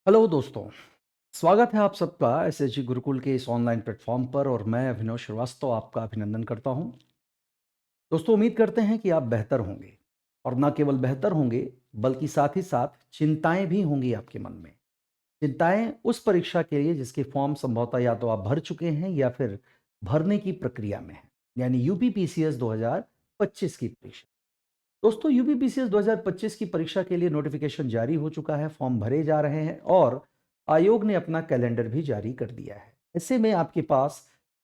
Hello दोस्तों, स्वागत है आप सबका एसएसजी गुरुकुल के इस ऑनलाइन प्लेटफॉर्म पर और मैं अभिनव श्रीवास्तव आपका अभिनंदन करता हूं। दोस्तों, उम्मीद करते हैं कि आप बेहतर होंगे और न केवल बेहतर होंगे बल्कि साथ ही साथ चिंताएं भी होंगी आपके मन में। चिंताएं उस परीक्षा के लिए जिसके फॉर्म संभवतः या तो आप भर चुके हैं या फिर भरने की प्रक्रिया में है, यानी यूपीपीसीएस 2025 की परीक्षा। दोस्तों, यूपीपीसीएस 2025 की परीक्षा के लिए नोटिफिकेशन जारी हो चुका है, फॉर्म भरे जा रहे हैं और आयोग ने अपना कैलेंडर भी जारी कर दिया है। ऐसे में आपके पास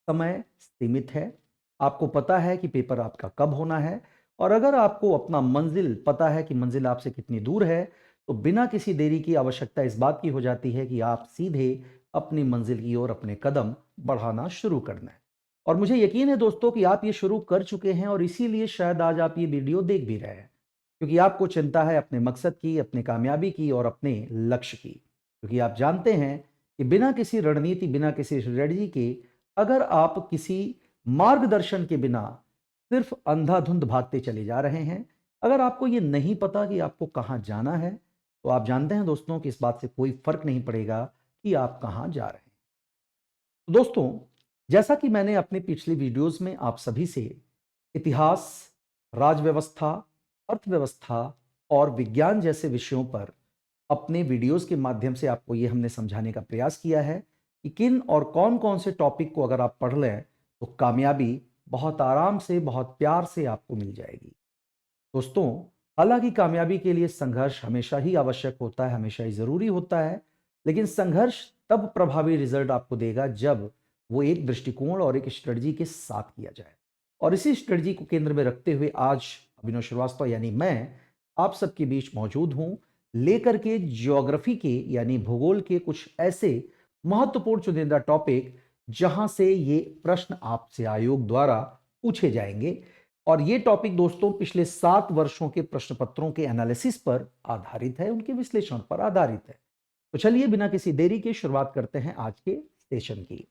समय सीमित है। आपको पता है कि पेपर आपका कब होना है और अगर आपको अपना मंजिल पता है कि मंजिल आपसे कितनी दूर है, तो बिना किसी देरी की आवश्यकता इस बात की हो जाती है कि आप सीधे अपनी मंजिल की ओर अपने कदम बढ़ाना शुरू करना है। और मुझे यकीन है दोस्तों कि आप ये शुरू कर चुके हैं और इसीलिए शायद आज आप ये वीडियो देख भी रहे हैं, क्योंकि आपको चिंता है अपने मकसद की, अपनी कामयाबी की और अपने लक्ष्य की। क्योंकि आप जानते हैं कि बिना किसी रणनीति, बिना किसी स्ट्रेटजी के, अगर आप किसी मार्गदर्शन के बिना सिर्फ अंधाधुंध भागते चले जा रहे हैं, अगर आपको ये नहीं पता कि आपको कहाँ जाना है, तो आप जानते हैं दोस्तों कि इस बात से कोई फर्क नहीं पड़ेगा कि आप कहाँ जा रहे हैं। तो दोस्तों, जैसा कि मैंने अपने पिछले वीडियोस में आप सभी से इतिहास, राजव्यवस्था, अर्थव्यवस्था और विज्ञान जैसे विषयों पर अपने वीडियोस के माध्यम से आपको ये हमने समझाने का प्रयास किया है कि किन और कौन-कौन से टॉपिक को अगर आप पढ़ लें तो कामयाबी बहुत आराम से, बहुत प्यार से आपको मिल जाएगी। दोस्तों, हालांकि कामयाबी के लिए संघर्ष हमेशा ही आवश्यक होता है, हमेशा ही ज़रूरी होता है, लेकिन संघर्ष तब प्रभावी रिजल्ट आपको देगा जब वो एक दृष्टिकोण और एक स्ट्रेटजी के साथ किया जाए। और इसी स्ट्रेटजी को केंद्र में रखते हुए आज अभिनव श्रीवास्तव यानी मैं आप सबके बीच मौजूद हूं, लेकर के ज्योग्राफी के यानी भूगोल के कुछ ऐसे महत्वपूर्ण चुनिंदा टॉपिक जहां से ये प्रश्न आपसे आयोग द्वारा पूछे जाएंगे। और ये टॉपिक दोस्तों पिछले 7 वर्षों के प्रश्न पत्रों के एनालिसिस पर आधारित है, उनके विश्लेषण पर आधारित है। तो चलिए बिना किसी देरी के शुरुआत करते हैं आज के सेशन की।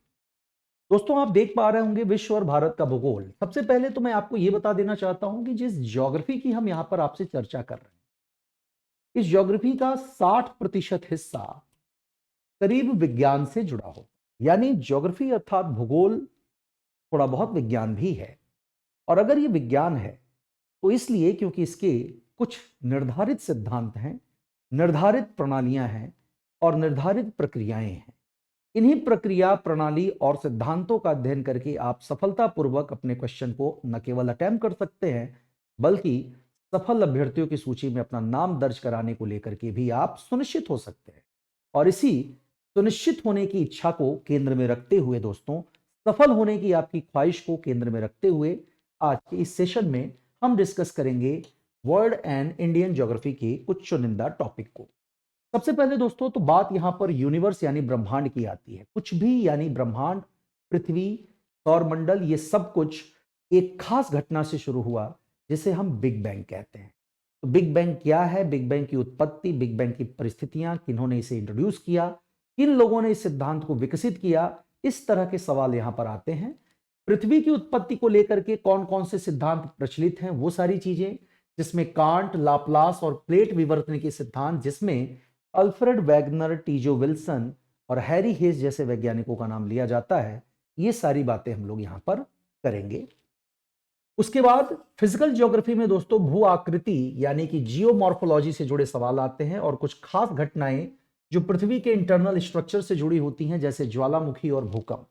दोस्तों, आप देख पा रहे होंगे विश्व और भारत का भूगोल। सबसे पहले तो मैं आपको यह बता देना चाहता हूं कि जिस ज्योग्राफी की हम यहां पर आपसे चर्चा कर रहे हैं, इस ज्योग्राफी का 60% हिस्सा करीब विज्ञान से जुड़ा हो, यानी ज्योग्राफी अर्थात भूगोल थोड़ा बहुत विज्ञान भी है। और अगर ये विज्ञान है तो इसलिए क्योंकि इसके कुछ निर्धारित सिद्धांत हैं, निर्धारित प्रणालियां हैं और निर्धारित प्रक्रियाएं हैं। इन्हीं प्रक्रिया, प्रणाली और सिद्धांतों का अध्ययन करके आप सफलतापूर्वक अपने क्वेश्चन को न केवल अटेम्प्ट कर सकते हैं, बल्कि सफल अभ्यर्थियों की सूची में अपना नाम दर्ज कराने को लेकर के भी आप सुनिश्चित हो सकते हैं। और इसी सुनिश्चित होने की इच्छा को केंद्र में रखते हुए दोस्तों, सफल होने की आपकी ख्वाहिश को केंद्र में रखते हुए आज के इस सेशन में हम डिस्कस करेंगे वर्ल्ड एंड इंडियन ज्योग्राफी के कुछ चुनिंदा टॉपिक को। सबसे पहले दोस्तों तो बात यहां पर यूनिवर्स यानी ब्रह्मांड की आती है। कुछ भी यानी ब्रह्मांड, पृथ्वी, सौरमंडल, ये सब कुछ एक खास घटना से शुरू हुआ जिसे हम बिग बैंग कहते हैं। तो बिग बैंग क्या है, बिग बैंग की उत्पत्ति, बिग बैंग की परिस्थितियां, किन्होंने इसे इंट्रोड्यूस किया, किन लोगों ने इस सिद्धांत को विकसित किया, इस तरह के सवाल यहां पर आते हैं। पृथ्वी की उत्पत्ति को लेकर के कौन कौन से सिद्धांत प्रचलित हैं, वो सारी चीजें, जिसमें कांट, लाप्लास और प्लेट विवर्तन के सिद्धांत, जिसमें अल्फ्रेड वैगनर, टीजो विल्सन और हैरी हेस जैसे वैज्ञानिकों का नाम लिया जाता है, ये सारी बातें हम लोग यहां पर करेंगे। उसके बाद फिजिकल ज्योग्राफी में दोस्तों भू आकृति यानी कि जियोमॉर्फोलॉजी से जुड़े सवाल आते हैं और कुछ खास घटनाएं जो पृथ्वी के इंटरनल स्ट्रक्चर से जुड़ी होती हैं, जैसे ज्वालामुखी और भूकंप।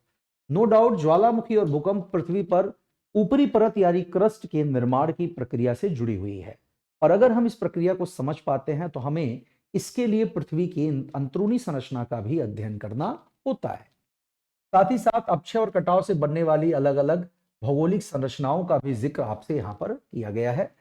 नो डाउट ज्वालामुखी और भूकंप पृथ्वी पर ऊपरी परत यानी क्रस्ट के निर्माण की प्रक्रिया से जुड़ी हुई है। और अगर हम इस प्रक्रिया को समझ पाते हैं तो हमें इसके लिए पृथ्वी की अंदरूनी संरचना का भी अध्ययन करना होता है। साथ ही साथ अक्षय और कटाव से बनने वाली अलग अलग भौगोलिक संरचनाओं का भी जिक्र आपसे यहां पर किया गया है।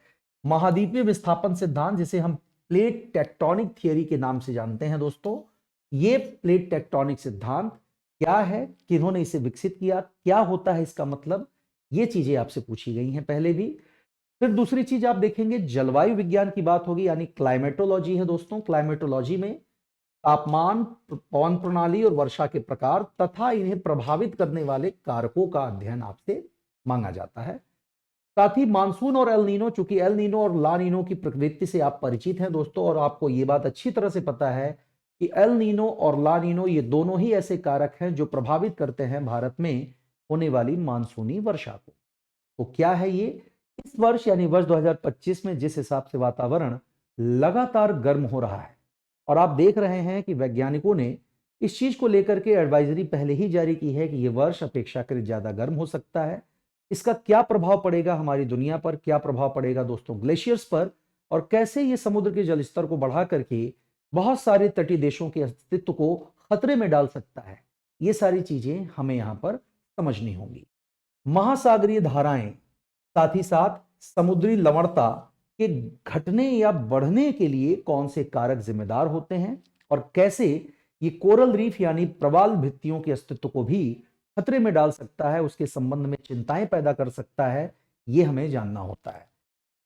महाद्वीपीय विस्थापन सिद्धांत, जिसे हम प्लेट टेक्टोनिक थियरी के नाम से जानते हैं दोस्तों, ये प्लेट टेक्टोनिक सिद्धांत क्या है, किन्होंने इसे विकसित किया, क्या होता है इसका मतलब, ये चीजें आपसे पूछी गई हैं पहले भी। फिर दूसरी चीज आप देखेंगे जलवायु विज्ञान की बात होगी, यानी क्लाइमेटोलॉजी है दोस्तों। क्लाइमेटोलॉजी में तापमान, पवन प्रणाली और वर्षा के प्रकार तथा इन्हें प्रभावित करने वाले कारकों का अध्ययन आपसे मांगा जाता है। साथ ही मानसून और एल नीनो, चूंकि एल नीनो और ला नीनो की प्रवृत्ति से आप परिचित हैं दोस्तों और आपको ये बात अच्छी तरह से पता है कि एल नीनो और ला नीनो ये दोनों ही ऐसे कारक हैं जो प्रभावित करते हैं भारत में होने वाली मानसूनी वर्षा को। तो क्या है ये? इस वर्ष यानी वर्ष 2025 में जिस हिसाब से वातावरण लगातार गर्म हो रहा है और आप देख रहे हैं कि वैज्ञानिकों ने इस चीज को लेकर के एडवाइजरी पहले ही जारी की है कि यह वर्ष अपेक्षाकृत ज्यादा गर्म हो सकता है। इसका क्या प्रभाव पड़ेगा हमारी दुनिया पर, क्या प्रभाव पड़ेगा दोस्तों ग्लेशियर्स पर, और कैसे ये समुद्र के जलस्तर को बढ़ा करके बहुत सारे तटीय देशों के अस्तित्व को खतरे में डाल सकता है, ये सारी चीजें हमें यहां पर समझनी होंगी। महासागरीय धाराएं, साथ ही साथ समुद्री लवणता के घटने या बढ़ने के लिए कौन से कारक जिम्मेदार होते हैं और कैसे ये कोरल रीफ यानी प्रवाल भित्तियों के अस्तित्व को भी खतरे में डाल सकता है, उसके संबंध में चिंताएं पैदा कर सकता है, ये हमें जानना होता है।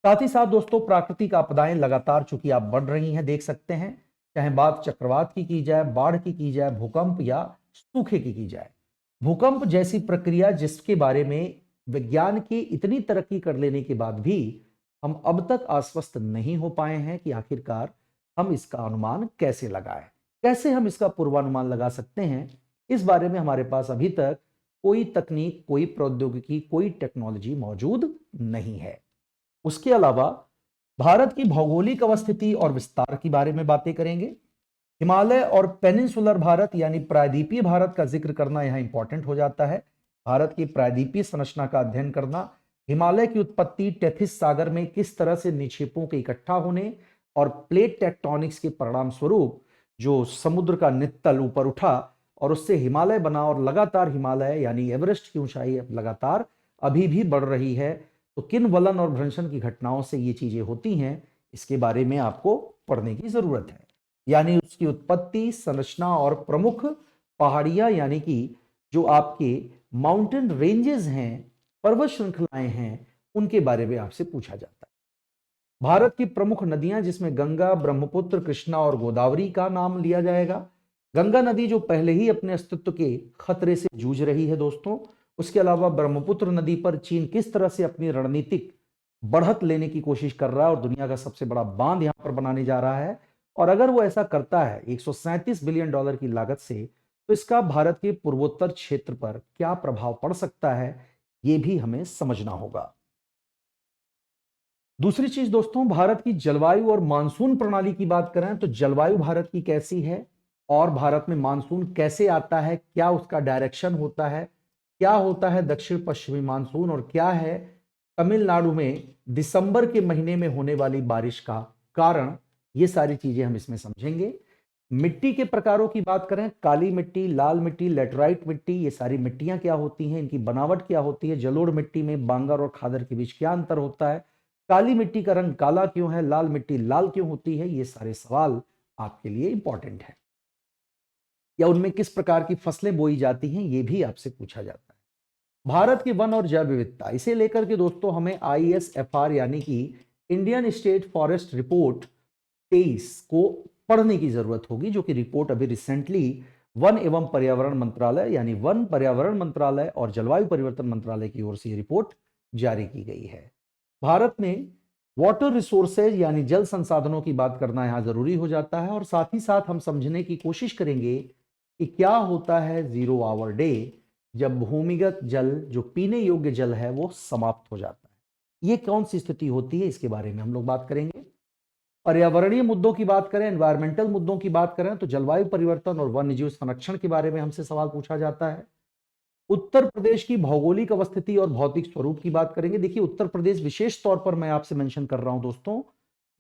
साथ ही साथ दोस्तों प्राकृतिक आपदाएं लगातार चूंकि आप बढ़ रही हैं, देख सकते हैं, चाहे बात चक्रवात की जाए, बाढ़ की जाए, भूकंप या सूखे की जाए। भूकंप जैसी प्रक्रिया जिसके बारे में विज्ञान की इतनी तरक्की कर लेने के बाद भी हम अब तक आश्वस्त नहीं हो पाए हैं कि आखिरकार हम इसका अनुमान कैसे लगाएं, कैसे हम इसका पूर्वानुमान लगा सकते हैं, इस बारे में हमारे पास अभी तक कोई तकनीक, कोई प्रौद्योगिकी, कोई टेक्नोलॉजी मौजूद नहीं है। उसके अलावा भारत की भौगोलिक अवस्थिति और विस्तार के बारे में बातें करेंगे। हिमालय और पेनिनसुलर भारत यानी प्रायद्वीपीय भारत का जिक्र करना यहां इंपॉर्टेंट हो जाता है। भारत की प्रायद्वीपीय संरचना का अध्ययन करना, हिमालय की उत्पत्ति टेथिस सागर में किस तरह से निक्षेपों के इकट्ठा होने और प्लेट टेक्टोनिक्स के परिणाम स्वरूप जो समुद्र का नितल ऊपर उठा और उससे हिमालय बना और लगातार हिमालय यानी एवरेस्ट की ऊंचाई लगातार अभी भी बढ़ रही है, तो किन वलन और भ्रंशन की घटनाओं से ये चीजें होती हैं, इसके बारे में आपको पढ़ने की जरूरत है। यानी उसकी उत्पत्ति, संरचना और प्रमुख पहाड़ियां यानी कि जो आपके माउंटेन रेंजेस हैं, पर्वत श्रृंखलाएं हैं, उनके बारे में आपसे पूछा जाता है। भारत की प्रमुख नदियां जिसमें गंगा, ब्रह्मपुत्र, कृष्णा और गोदावरी का नाम लिया जाएगा। गंगा नदी जो पहले ही अपने अस्तित्व के खतरे से जूझ रही है दोस्तों। उसके अलावा ब्रह्मपुत्र नदी पर चीन किस तरह से अपनी रणनीतिक बढ़त लेने की कोशिश कर रहा है और दुनिया का सबसे बड़ा बांध यहां पर बनाने जा रहा है, और अगर वो ऐसा करता है 137 बिलियन डॉलर की लागत से, तो इसका भारत के पूर्वोत्तर क्षेत्र पर क्या प्रभाव पड़ सकता है, ये भी हमें समझना होगा। दूसरी चीज दोस्तों, भारत की जलवायु और मानसून प्रणाली की बात करें तो जलवायु भारत की कैसी है और भारत में मानसून कैसे आता है, क्या उसका डायरेक्शन होता है, क्या होता है दक्षिण पश्चिमी मानसून, और क्या है तमिलनाडु में दिसंबर के महीने में होने वाली बारिश का कारण, ये सारी चीजें हम इसमें समझेंगे। मिट्टी के प्रकारों की बात करें, काली मिट्टी, लाल मिट्टी, लेटराइट मिट्टी, ये सारी मिट्टियां क्या होती हैं, इनकी बनावट क्या होती है, जलोढ़ मिट्टी में बांगर और खादर के बीच क्या अंतर होता है, काली मिट्टी का रंग काला क्यों है, लाल मिट्टी लाल क्यों होती है, ये सारे सवाल आपके लिए इंपॉर्टेंट है। या उनमें किस प्रकार की फसलें बोई जाती हैं, ये भी आपसे पूछा जाता है। भारत की वन और जैव विविधता, इसे लेकर के दोस्तों हमें ISFR यानी कि इंडियन स्टेट फॉरेस्ट रिपोर्ट 23 को पढ़ने की जरूरत होगी, जो कि रिपोर्ट अभी रिसेंटली वन एवं पर्यावरण मंत्रालय यानी वन पर्यावरण मंत्रालय और जलवायु परिवर्तन मंत्रालय की ओर से ये रिपोर्ट जारी की गई है। भारत में वाटर रिसोर्सेज यानी जल संसाधनों की बात करना यहां जरूरी हो जाता है, और साथ ही साथ हम समझने की कोशिश करेंगे कि क्या होता है जीरो आवर डे, जब भूमिगत जल जो पीने योग्य जल है वो समाप्त हो जाता है। ये कौन सी स्थिति होती है, इसके बारे में हम लोग बात करेंगे। पर्यावरणीय मुद्दों की बात करें, एनवायरमेंटल मुद्दों की बात करें, तो जलवायु परिवर्तन और वन्यजीव संरक्षण के बारे में हमसे सवाल पूछा जाता है। उत्तर प्रदेश की भौगोलिक अवस्थिति और भौतिक स्वरूप की बात करेंगे। देखिए उत्तर प्रदेश विशेष तौर पर मैं आपसे मेंशन कर रहा हूं दोस्तों,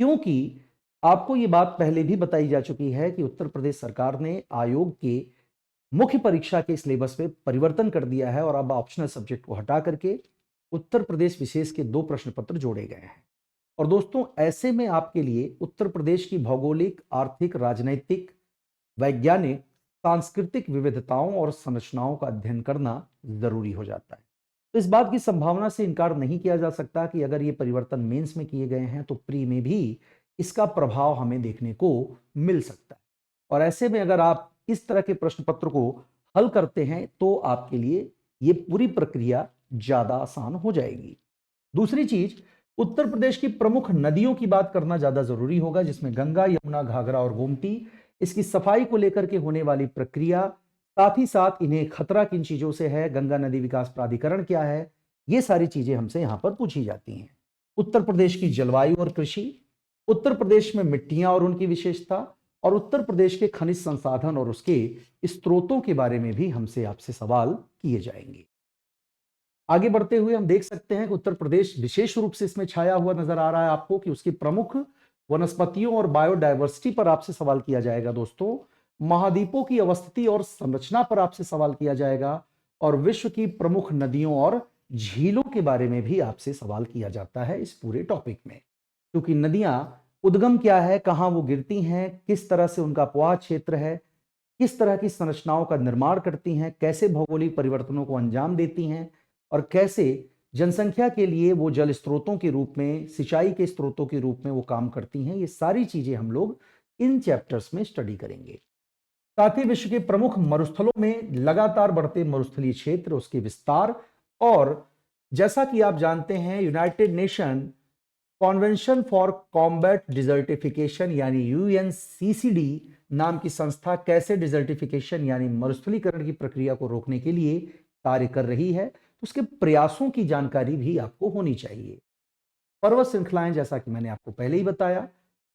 क्योंकि आपको ये बात पहले भी बताई जा चुकी है कि उत्तर प्रदेश सरकार ने आयोग के मुख्य परीक्षा के सिलेबस में परिवर्तन कर दिया है और अब ऑप्शनल सब्जेक्ट को हटा करके उत्तर प्रदेश विशेष के 2 प्रश्न पत्र जोड़े गए हैं। और दोस्तों ऐसे में आपके लिए उत्तर प्रदेश की भौगोलिक, आर्थिक, राजनैतिक, वैज्ञानिक, सांस्कृतिक विविधताओं और संरचनाओं का अध्ययन करना जरूरी हो जाता है। तो इस बात की संभावना से इनकार नहीं किया जा सकता कि अगर ये परिवर्तन मेंस में किए गए हैं तो प्री में भी इसका प्रभाव हमें देखने को मिल सकता है। और ऐसे में अगर आप इस तरह के प्रश्न पत्र को हल करते हैं तो आपके लिए ये पूरी प्रक्रिया ज्यादा आसान हो जाएगी। दूसरी चीज, उत्तर प्रदेश की प्रमुख नदियों की बात करना ज्यादा जरूरी होगा, जिसमें गंगा, यमुना, घाघरा और गोमती इसकी सफाई को लेकर के होने वाली प्रक्रिया, साथ ही साथ इन्हें खतरा किन चीजों से है, गंगा नदी विकास प्राधिकरण क्या है, ये सारी चीजें हमसे यहाँ पर पूछी जाती हैं। उत्तर प्रदेश की जलवायु और कृषि, उत्तर प्रदेश में मिट्टियां और उनकी विशेषता, और उत्तर प्रदेश के खनिज संसाधन और उसके स्रोतों के बारे में भी हमसे आपसे सवाल किए जाएंगे। आगे बढ़ते हुए हम देख सकते हैं कि उत्तर प्रदेश विशेष रूप से इसमें छाया हुआ नजर आ रहा है आपको, कि उसकी प्रमुख वनस्पतियों और बायोडायवर्सिटी पर आपसे सवाल किया जाएगा दोस्तों। महाद्वीपों की अवस्थिति और संरचना पर आपसे सवाल किया जाएगा, और विश्व की प्रमुख नदियों और झीलों के बारे में भी आपसे सवाल किया जाता है इस पूरे टॉपिक में। क्योंकि नदियां उद्गम क्या है, कहां वो गिरती हैं, किस तरह से उनका प्रवाह क्षेत्र है, किस तरह की संरचनाओं का निर्माण करती हैं, कैसे भौगोलिक परिवर्तनों को अंजाम देती हैं, और कैसे जनसंख्या के लिए वो जल स्रोतों के रूप में, सिंचाई के स्रोतों के रूप में वो काम करती हैं, ये सारी चीजें हम लोग इन चैप्टर्स में स्टडी करेंगे। साथ ही विश्व के प्रमुख मरुस्थलों में लगातार बढ़ते मरुस्थलीय क्षेत्र, उसके विस्तार, और जैसा कि आप जानते हैं United nation convention for combat desertification यानी यूएनसीसीडी नाम की संस्था कैसे डिजर्टिफिकेशन यानी मरुस्थलीकरण की प्रक्रिया को रोकने के लिए कार्य कर रही है, तो उसके प्रयासों की जानकारी भी आपको होनी चाहिए। पर्वत श्रृंखलाएं, जैसा कि मैंने आपको पहले ही बताया,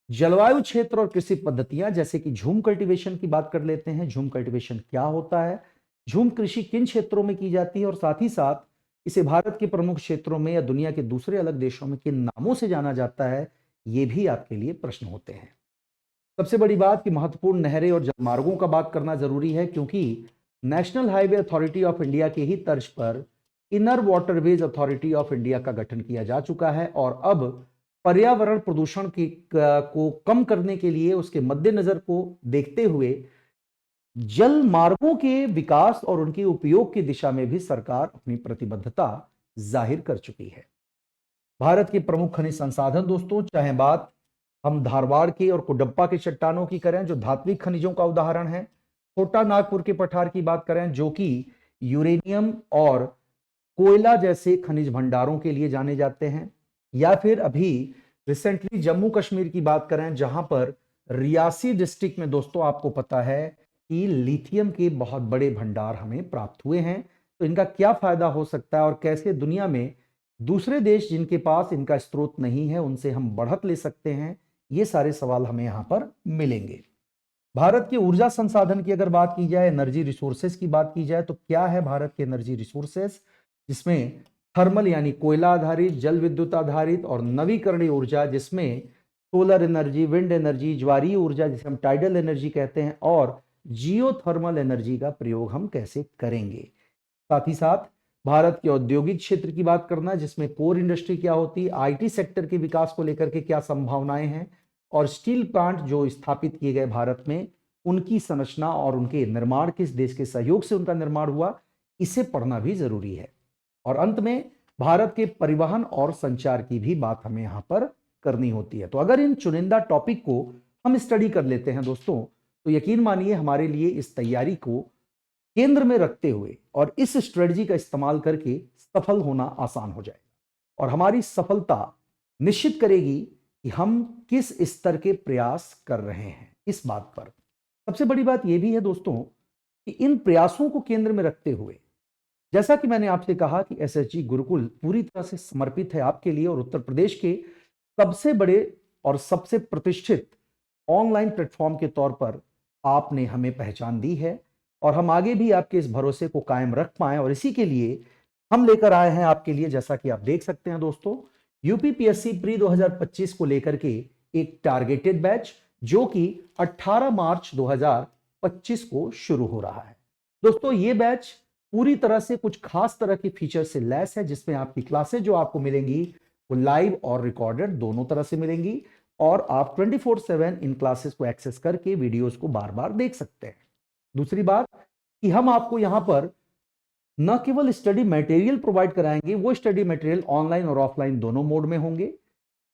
जलवायु क्षेत्र और कृषि पद्धतियां, जैसे कि झूम कल्टीवेशन की बात कर लेते हैं। झूम कल्टीवेशन क्या होता है, झूम कृषि किन क्षेत्रों में की जाती है, और साथ ही साथ इसे भारत के प्रमुख क्षेत्रों में या दुनिया के दूसरे अलग देशों में किन नामों से जाना जाता है, ये भी आपके लिए प्रश्न होते हैं। सबसे बड़ी बात कि महत्वपूर्ण नहरें और जलमार्गों का बात करना जरूरी है, क्योंकि national highway authority of India के ही तर्ज पर inner waterways authority of India का गठन किया जा चुका है, और अब पर्यावरण प्रदूषण को कम करने के लिए, उसके मद्देनजर को देखते हुए जल मार्गों के विकास और उनके उपयोग की दिशा में भी सरकार अपनी प्रतिबद्धता जाहिर कर चुकी है। भारत के प्रमुख खनिज संसाधन दोस्तों, चाहे बात हम धारवाड़ के और कुडप्पा के चट्टानों की करें जो धात्विक खनिजों का उदाहरण है, छोटा नागपुर के पठार की बात करें जो कि यूरेनियम और कोयला जैसे खनिज भंडारों के लिए जाने जाते हैं, या फिर अभी रिसेंटली जम्मू कश्मीर की बात करें जहां पर रियासी डिस्ट्रिक्ट में दोस्तों आपको पता है कि लिथियम के बहुत बड़े भंडार हमें प्राप्त हुए हैं। तो इनका क्या फायदा हो सकता है और कैसे दुनिया में दूसरे देश जिनके पास इनका स्रोत नहीं है उनसे हम बढ़त ले सकते हैं, ये सारे सवाल हमें यहां पर मिलेंगे। भारत के ऊर्जा संसाधन की अगर बात की जाए, एनर्जी रिसोर्सेज की बात की जाए, तो क्या है भारत के एनर्जी रिसोर्सेज, जिसमें थर्मल यानी कोयला आधारित, जल विद्युत आधारित और नवीकरणीय ऊर्जा जिसमें सोलर एनर्जी, विंड एनर्जी, ज्वारीय ऊर्जा जिसे हम टाइडल एनर्जी कहते हैं, और जियोथर्मल एनर्जी का प्रयोग हम कैसे करेंगे। साथ ही साथ भारत के औद्योगिक क्षेत्र की बात करना, जिसमें कोर इंडस्ट्री क्या होती है, आईटी सेक्टर के विकास को लेकर के क्या संभावनाएं हैं, और स्टील प्लांट जो स्थापित किए गए भारत में उनकी संरचना और उनके निर्माण किस देश के सहयोग से उनका निर्माण हुआ, इसे पढ़ना भी जरूरी है। और अंत में भारत के परिवहन और संचार की भी बात हमें यहां पर करनी होती है। तो अगर इन चुनिंदा टॉपिक को हम स्टडी कर लेते हैं दोस्तों, तो यकीन मानिए हमारे लिए इस तैयारी को केंद्र में रखते हुए और इस स्ट्रेटजी का इस्तेमाल करके सफल होना आसान हो जाएगा, और हमारी सफलता निश्चित करेगी कि हम किस स्तर के प्रयास कर रहे हैं इस बात पर। सबसे बड़ी बात यह भी है दोस्तों कि इन प्रयासों को केंद्र में रखते हुए, जैसा कि मैंने आपसे कहा कि एसएचजी गुरुकुल पूरी तरह से समर्पित है आपके लिए, और उत्तर प्रदेश के सबसे बड़े और सबसे प्रतिष्ठित ऑनलाइन प्लेटफॉर्म के तौर पर आपने हमें पहचान दी है, और हम आगे भी आपके इस भरोसे को कायम रख पाएं, और इसी के लिए हम लेकर आए हैं आपके लिए, जैसा कि आप देख सकते हैं दोस्तों, यूपीपीएससी प्री 2025 को लेकर के एक टारगेटेड बैच जो कि 18 मार्च 2025 को शुरू हो रहा है। दोस्तों ये बैच पूरी तरह से कुछ खास तरह के फीचर से लैस है, जिसमें आपकी क्लासेस जो आपको मिलेंगी वो लाइव और रिकॉर्डेड दोनों तरह से मिलेंगी, और आप 24/7 इन क्लासेस को एक्सेस करके वीडियोस को बार बार देख सकते हैं। दूसरी बात कि हम आपको यहां पर न केवल स्टडी मटेरियल प्रोवाइड कराएंगे, वो स्टडी मटेरियल ऑनलाइन और ऑफलाइन दोनों मोड में होंगे।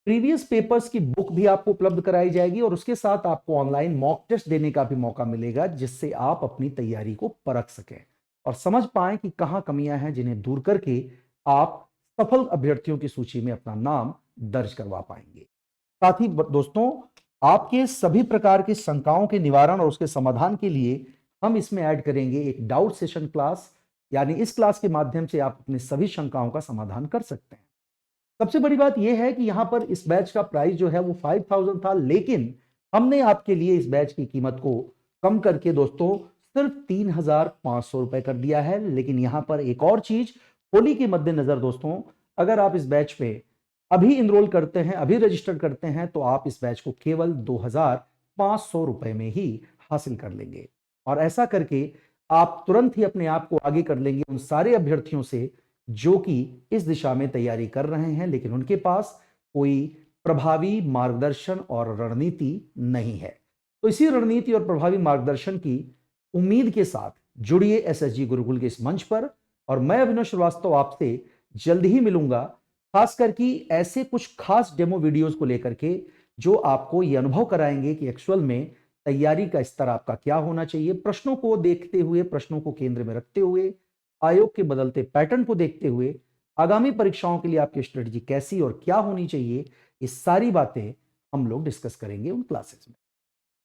प्रीवियस पेपर्स की बुक भी आपको उपलब्ध कराई जाएगी, और उसके साथ आपको ऑनलाइन मॉक टेस्ट देने का भी मौका मिलेगा, जिससे आप अपनी तैयारी को परख सकें और समझ पाएं कि कहां कमियां हैं, जिन्हें दूर करके आप सफल अभ्यर्थियों की सूची में अपना नाम दर्ज करवा पाएंगे। साथ ही दोस्तों आपके सभी प्रकार की शंकाओं के निवारण और उसके समाधान के लिए हम इसमें ऐड करेंगे एक डाउट सेशन क्लास। यानी इस क्लास के माध्यम से आप अपनी सभी शंकाओं का समाधान कर सकते हैं। सबसे बड़ी बात यह है कि यहां पर इस बैच का प्राइस जो है वो 5000 था, लेकिन हमने आपके लिए इस बैच की कीमत को कम करके दोस्तों सिर्फ 3500 रुपए कर दिया है। लेकिन यहां पर एक और चीज, होली के मद्देनजर दोस्तों, अगर आप इस बैच पे अभी इनरोल करते हैं, अभी रजिस्टर करते हैं, तो आप इस बैच को केवल 2500 रुपए में ही हासिल कर लेंगे। और ऐसा करके आप तुरंत ही अपने आप को आगे कर लेंगे उन सारे अभ्यर्थियों से जो कि इस दिशा में तैयारी कर रहे हैं, लेकिन उनके पास कोई प्रभावी मार्गदर्शन और रणनीति नहीं है। तो इसी रणनीति और प्रभावी मार्गदर्शन की उम्मीद के साथ जुड़िए एसएसजी गुरुकुल के इस मंच पर। और मैं अभिनव श्रीवास्तव आपसे जल्द ही मिलूंगा, खासकर कि ऐसे कुछ खास डेमो वीडियोस को लेकर के जो आपको यह अनुभव कराएंगे कि एक्चुअल में तैयारी का स्तर आपका क्या होना चाहिए, प्रश्नों को देखते हुए, प्रश्नों को केंद्र में रखते हुए, आयोग के बदलते पैटर्न को देखते हुए आगामी परीक्षाओं के लिए आपकी स्ट्रेटजी कैसी और क्या होनी चाहिए, ये सारी बातें हम लोग डिस्कस करेंगे उन क्लासेस में।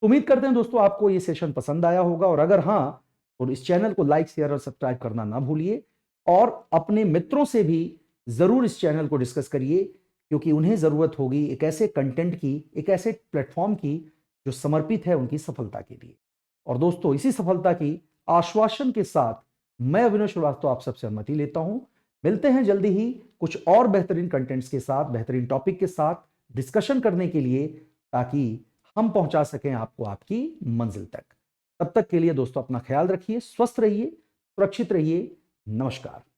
उम्मीद करते हैं दोस्तों आपको ये सेशन पसंद आया होगा, और अगर हाँ, तो इस चैनल को लाइक, शेयर और सब्सक्राइब करना ना भूलिए। और अपने मित्रों से भी जरूर इस चैनल को डिस्कस करिए, क्योंकि उन्हें जरूरत होगी एक ऐसे कंटेंट की, एक ऐसे प्लेटफॉर्म की जो समर्पित है उनकी सफलता के लिए। और दोस्तों, इसी सफलता की आश्वासन के साथ मैं अविनाश श्रीवास्तव आप सबसे अनुमति लेता हूं। मिलते हैं जल्दी ही कुछ और बेहतरीन कंटेंट्स के साथ, बेहतरीन टॉपिक के साथ डिस्कशन करने के लिए, ताकि हम पहुंचा सकें आपको आपकी मंजिल तक। तब तक के लिए दोस्तों अपना ख्याल रखिए, स्वस्थ रहिए, सुरक्षित रहिए। नमस्कार।